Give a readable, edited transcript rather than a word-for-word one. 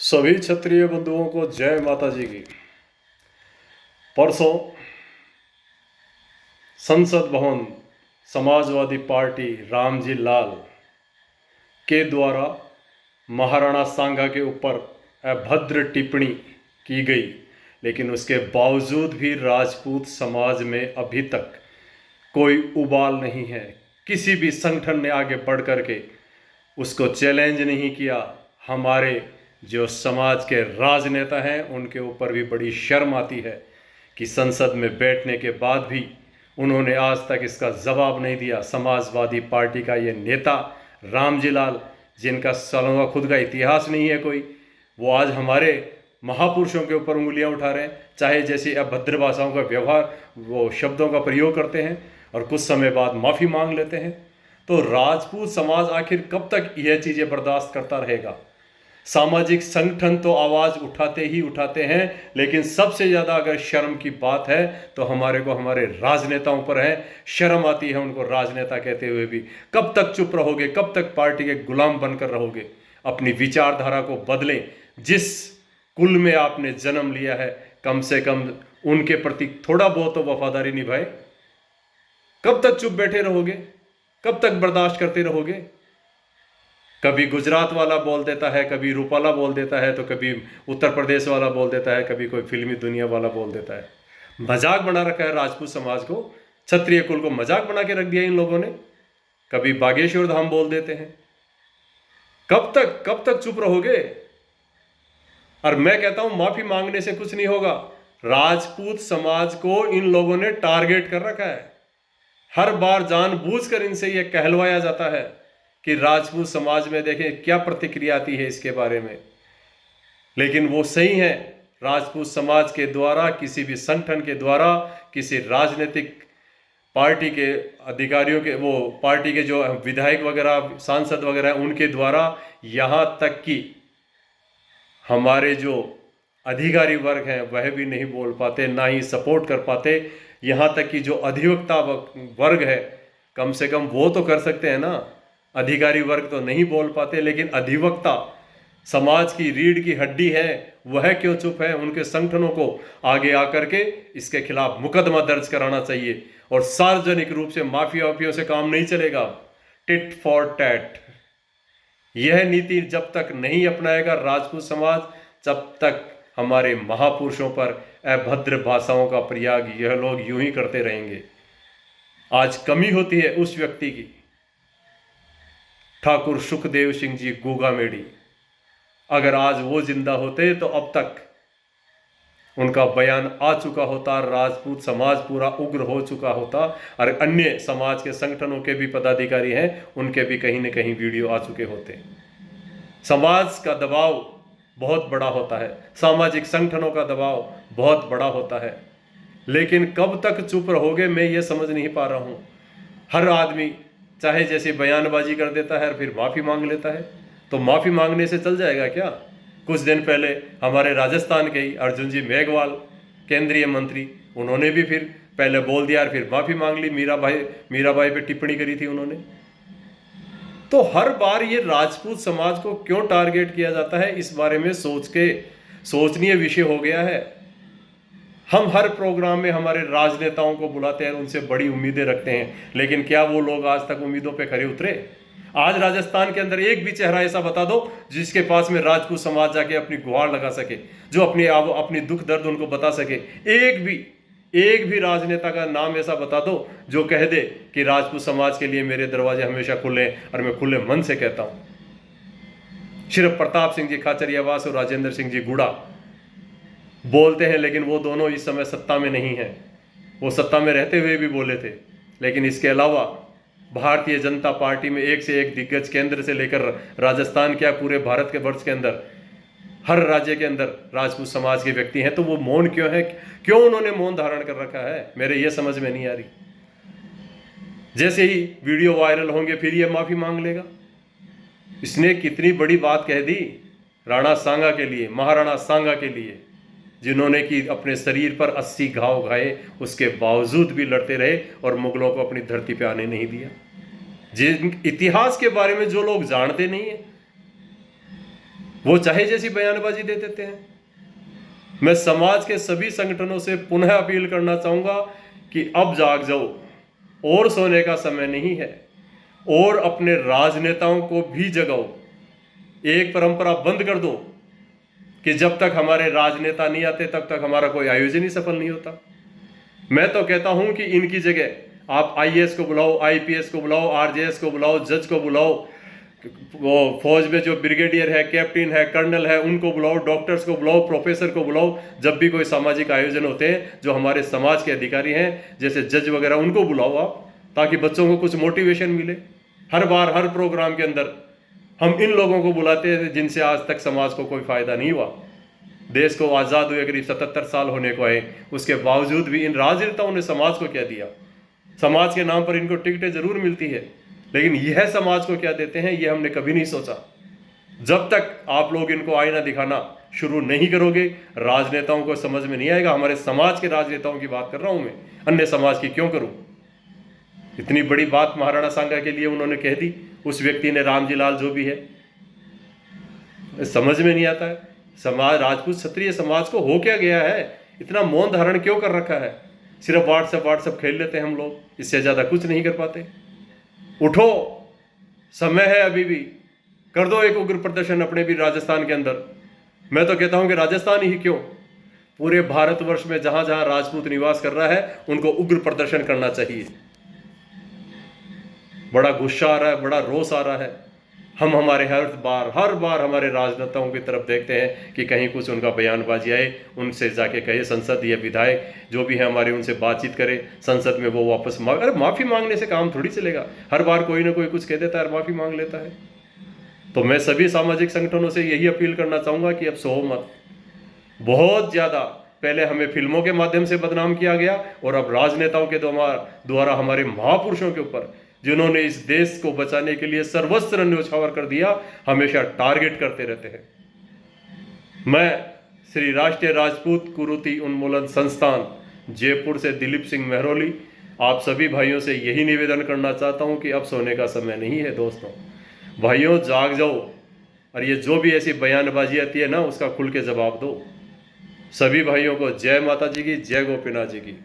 सभी क्षत्रिय बंधुओं को जय माता जी की। परसों संसद भवन समाजवादी पार्टी रामजी लाल के द्वारा महाराणा सांगा के ऊपर अभद्र टिप्पणी की गई, लेकिन उसके बावजूद भी राजपूत समाज में अभी तक कोई उबाल नहीं है। किसी भी संगठन ने आगे बढ़ करके उसको चैलेंज नहीं किया। हमारे जो समाज के राजनेता हैं उनके ऊपर भी बड़ी शर्म आती है कि संसद में बैठने के बाद भी उन्होंने आज तक इसका जवाब नहीं दिया। समाजवादी पार्टी का ये नेता रामजी लाल, जिनका सालों का खुद का इतिहास नहीं है कोई, वो आज हमारे महापुरुषों के ऊपर उंगलियां उठा रहे हैं। चाहे जैसी अभद्र भाषाओं का व्यवहार, वो शब्दों का प्रयोग करते हैं और कुछ समय बाद माफ़ी मांग लेते हैं। तो राजपूत समाज आखिर कब तक यह चीज़ें बर्दाश्त करता रहेगा? सामाजिक संगठन तो आवाज़ उठाते ही उठाते हैं, लेकिन सबसे ज़्यादा अगर शर्म की बात है तो हमारे राजनेताओं पर है। शर्म आती है उनको राजनेता कहते हुए भी। कब तक चुप रहोगे? कब तक पार्टी के गुलाम बनकर रहोगे? अपनी विचारधारा को बदलें। जिस कुल में आपने जन्म लिया है, कम से कम उनके प्रति थोड़ा बहुत तो वफादारी निभाए। कब तक चुप बैठे रहोगे? कब तक बर्दाश्त करते रहोगे? कभी गुजरात वाला बोल देता है, कभी रूपाला बोल देता है, तो कभी उत्तर प्रदेश वाला बोल देता है, कभी कोई फिल्मी दुनिया वाला बोल देता है। मजाक बना रखा है राजपूत समाज को, क्षत्रिय कुल को मजाक बना के रख दिया इन लोगों ने। कभी बागेश्वर धाम बोल देते हैं। कब तक चुप रहोगे? और मैं कहता हूं माफी मांगने से कुछ नहीं होगा। राजपूत समाज को इन लोगों ने टारगेट कर रखा है। हर बार जानबूझकर इनसे यह कहलवाया जाता है कि राजपूत समाज में देखें क्या प्रतिक्रिया आती है इसके बारे में। लेकिन वो सही है, राजपूत समाज के द्वारा, किसी भी संगठन के द्वारा, किसी राजनीतिक पार्टी के अधिकारियों के, वो पार्टी के जो विधायक वगैरह, सांसद वगैरह, उनके द्वारा, यहाँ तक कि हमारे जो अधिकारी वर्ग हैं वह भी नहीं बोल पाते, ना ही सपोर्ट कर पाते। यहाँ तक कि जो अधिवक्ता वर्ग है, कम से कम वो तो कर सकते हैं ना। अधिकारी वर्ग तो नहीं बोल पाते, लेकिन अधिवक्ता समाज की रीढ़ की हड्डी है, वह क्यों चुप है? उनके संगठनों को आगे आकर के इसके खिलाफ मुकदमा दर्ज कराना चाहिए और सार्वजनिक रूप से माफियाओं से काम नहीं चलेगा। टिट फॉर टैट, यह नीति जब तक नहीं अपनाएगा राजपूत समाज, जब तक हमारे महापुरुषों पर अभद्र भाषाओं का प्रयोग यह लोग यूं ही करते रहेंगे। आज कमी होती है उस व्यक्ति की, ठाकुर सुखदेव सिंह जी गोगामेडी। अगर आज वो जिंदा होते तो अब तक उनका बयान आ चुका होता, राजपूत समाज पूरा उग्र हो चुका होता, और अन्य समाज के संगठनों के भी पदाधिकारी हैं, उनके भी कहीं न कहीं वीडियो आ चुके होते। समाज का दबाव बहुत बड़ा होता है, सामाजिक संगठनों का दबाव बहुत बड़ा होता है, लेकिन कब तक चुप रहोगे मैं ये समझ नहीं पा रहा हूँ। हर आदमी चाहे जैसे बयानबाजी कर देता है और फिर माफ़ी मांग लेता है, तो माफ़ी मांगने से चल जाएगा क्या? कुछ दिन पहले हमारे राजस्थान के ही अर्जुन जी मेघवाल, केंद्रीय मंत्री, उन्होंने भी फिर पहले बोल दिया और फिर माफ़ी मांग ली। मीराबाई पे टिप्पणी करी थी उन्होंने। तो हर बार ये राजपूत समाज को क्यों टारगेट किया जाता है, इस बारे में सोचनीय विषय हो गया है। हम हर प्रोग्राम में हमारे राजनेताओं को बुलाते हैं, उनसे बड़ी उम्मीदें रखते हैं, लेकिन क्या वो लोग आज तक उम्मीदों पे खरे उतरे? आज राजस्थान के अंदर एक भी चेहरा ऐसा बता दो जिसके पास में राजपूत समाज जाके अपनी गुहार लगा सके, जो अपनी दुख दर्द उनको बता सके। एक भी राजनेता का नाम ऐसा बता दो जो कह दे कि राजपूत समाज के लिए मेरे दरवाजे हमेशा खुले, और मैं खुले मन से कहता हूं। सिर्फ प्रताप सिंह जी खाचरियावास और राजेंद्र सिंह जी गुड़ा बोलते हैं, लेकिन वो दोनों इस समय सत्ता में नहीं है। वो सत्ता में रहते हुए भी बोले थे, लेकिन इसके अलावा भारतीय जनता पार्टी में एक से एक दिग्गज, केंद्र से लेकर राजस्थान, क्या पूरे भारत के वर्ष के अंदर हर राज्य के अंदर राजपूत समाज के व्यक्ति हैं। तो वो मौन क्यों है? क्यों उन्होंने मौन धारण कर रखा है? मेरे ये समझ में नहीं आ रही। जैसे ही वीडियो वायरल होंगे फिर ये माफी मांग लेगा। इसने कितनी बड़ी बात कह दी राणा सांगा के लिए, महाराणा सांगा के लिए, जिन्होंने कि अपने शरीर पर 80 घाव खाए, उसके बावजूद भी लड़ते रहे और मुगलों को अपनी धरती पे आने नहीं दिया। जिन इतिहास के बारे में जो लोग जानते नहीं है, वो चाहे जैसी बयानबाजी दे देते हैं। मैं समाज के सभी संगठनों से पुनः अपील करना चाहूंगा कि अब जाग जाओ, और सोने का समय नहीं है, और अपने राजनेताओं को भी जगाओ। एक परंपरा बंद कर दो कि जब तक हमारे राजनेता नहीं आते तब तक हमारा कोई आयोजन ही सफल नहीं होता। मैं तो कहता हूं कि इनकी जगह आप आईएएस को बुलाओ, आईपीएस को बुलाओ, आरजेएस को बुलाओ, जज को बुलाओ, वो फौज में जो ब्रिगेडियर है, कैप्टन है, कर्नल है, उनको बुलाओ, डॉक्टर्स को बुलाओ, प्रोफेसर को बुलाओ। जब भी कोई सामाजिक आयोजन होते हैं, जो हमारे समाज के अधिकारी हैं जैसे जज वगैरह, उनको बुलाओ आप, ताकि बच्चों को कुछ मोटिवेशन मिले। हर बार हर प्रोग्राम के अंदर हम इन लोगों को बुलाते हैं जिनसे आज तक समाज को कोई फायदा नहीं हुआ। देश को आज़ाद हुए करीब 77 साल होने को आए, उसके बावजूद भी इन राजनेताओं ने समाज को क्या दिया? समाज के नाम पर इनको टिकटें जरूर मिलती है, लेकिन यह समाज को क्या देते हैं, यह हमने कभी नहीं सोचा। जब तक आप लोग इनको आईना दिखाना शुरू नहीं करोगे, राजनेताओं को समझ में नहीं आएगा। हमारे समाज के राजनेताओं की बात कर रहा हूं मैं, अन्य समाज की क्यों करूं? इतनी बड़ी बात महाराणा सांगा के लिए उन्होंने कह दी, उस व्यक्ति ने, रामजी लाल जो भी है, समझ में नहीं आता है। समाज, राजपूत क्षत्रिय समाज को हो क्या गया है? इतना मौन धारण क्यों कर रखा है? सिर्फ व्हाट्सएप खेल लेते हैं हम लोग, इससे ज्यादा कुछ नहीं कर पाते। उठो, समय है अभी भी, कर दो एक उग्र प्रदर्शन अपने भी राजस्थान के अंदर। मैं तो कहता हूं कि राजस्थान ही क्यों, पूरे भारतवर्ष में जहां जहां राजपूत निवास कर रहा है उनको उग्र प्रदर्शन करना चाहिए। बड़ा गुस्सा आ रहा है, बड़ा रोष आ रहा है। हम हमारे हर बार हमारे राजनेताओं की तरफ देखते हैं कि कहीं कुछ उनका बयानबाजी आए, उनसे जाके कहे संसद या विधायक जो भी है हमारे, उनसे बातचीत करें संसद में, वो वापस अरे माफ़ी मांगने से काम थोड़ी चलेगा। हर बार कोई ना कोई कुछ कह देता है और माफ़ी मांग लेता है। तो मैं सभी सामाजिक संगठनों से यही अपील करना चाहूँगा कि अब सो मत। बहुत ज़्यादा पहले हमें फिल्मों के माध्यम से बदनाम किया गया, और अब राजनेताओं के द्वारा हमारे महापुरुषों के ऊपर, जिन्होंने इस देश को बचाने के लिए सर्वस्व न्यौछावर कर दिया, हमेशा टारगेट करते रहते हैं। मैं श्री राष्ट्रीय राजपूत कुरीति उन्मूलन संस्थान जयपुर से दिलीप सिंह मेहरोली आप सभी भाइयों से यही निवेदन करना चाहता हूं कि अब सोने का समय नहीं है। दोस्तों, भाइयों, जाग जाओ, और ये जो भी ऐसी बयानबाजी आती है ना, उसका खुल के जवाब दो। सभी भाइयों को जय माता जी की, जय गोपीनाथ जी की।